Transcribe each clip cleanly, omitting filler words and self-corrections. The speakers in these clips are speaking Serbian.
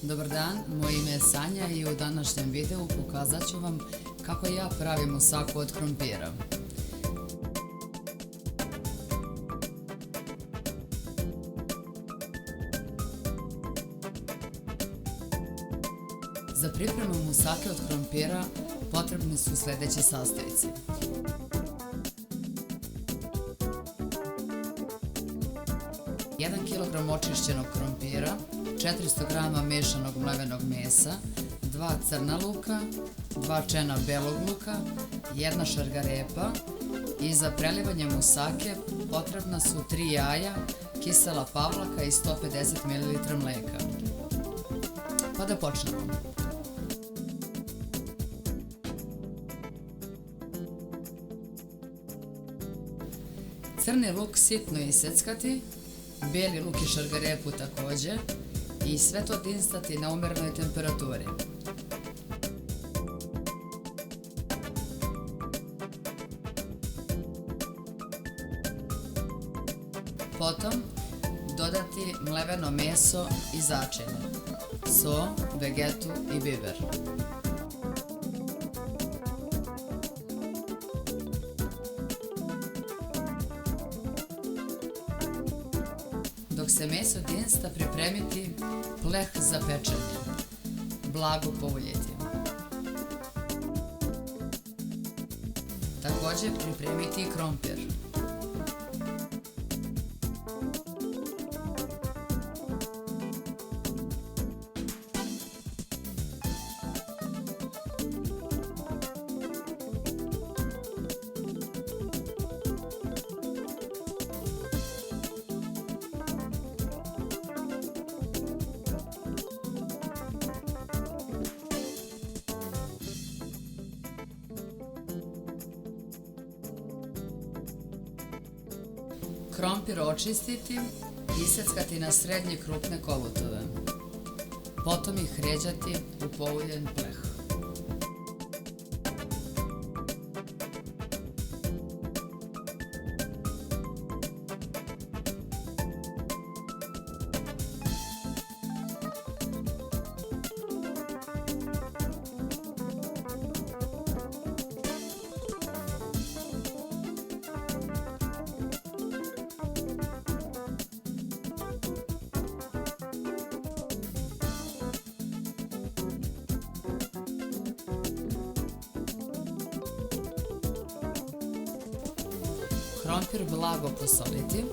Dobar dan, moje ime je Sanja i u današnjem videu pokazat ću vam kako ja pravim musaku od krompira. Za pripremu musake od krompira potrebni su sljedeći sastojci. 1 kg očišćenog krompira, 400 g mešanog mlevenog mesa, 2 crna luka, 2 čena belog luka, 1 šargarepa i za prelivanje musake potrebna su 3 jaja, kisela pavlaka i 150 ml mleka. Pa da počnemo. Crni luk sitno iseckati, bijeli luk i šargarepu također i sve to dinstati na umjerenoj temperaturi. Potom dodati mleveno meso i začine, so, vegetu i biber. Dok se meso dinsta, pripremiti pleh za pečenje, blago pouljiti. Također pripremiti i krompir. Krompir očistiti, iseckati na srednje krupne kolutove. Potom ih ređati u pouljen pleh. Krompir blago posoliti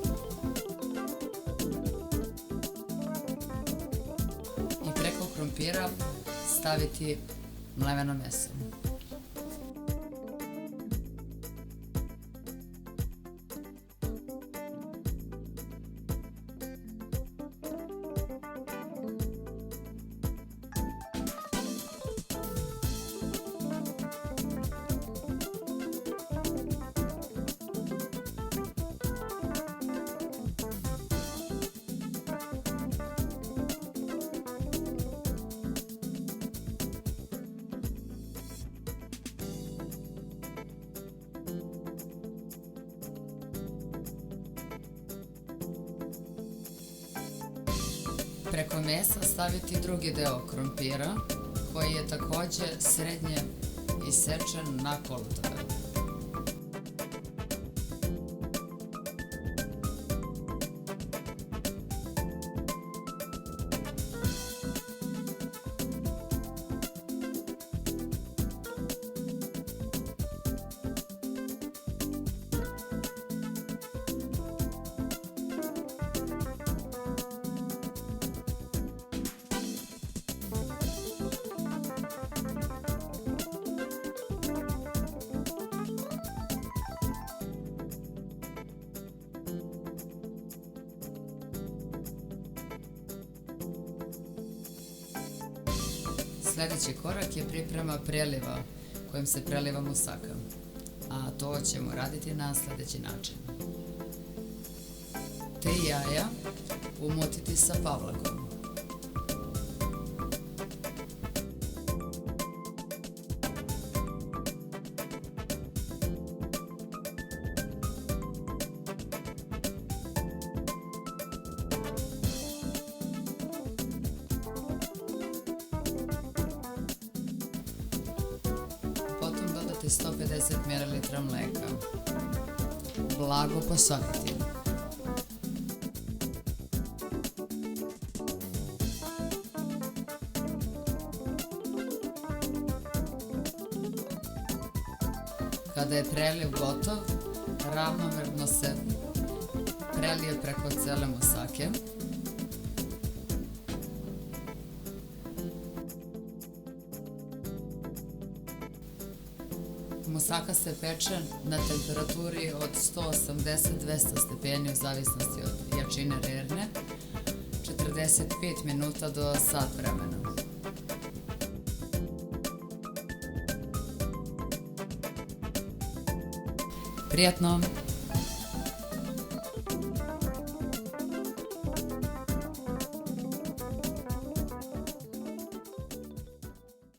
i preko krompira staviti mleveno meso. Preko mesa staviti drugi deo krompira koji je također srednje isečen na kolutove. Sljedeći korak je priprema preliva kojim se preliva musaka, a to ćemo raditi na sljedeći način. 3 jaja umotiti sa pavlakom. 250 ml mleka. Blago posoliti. Kada je preliv gotov, ravnomerno se prelije preko cele musake. Musaka se peče na temperaturi od 180-200 stepeni u zavisnosti od jačine rerne, 45 minuta do sat vremena. Prijatno!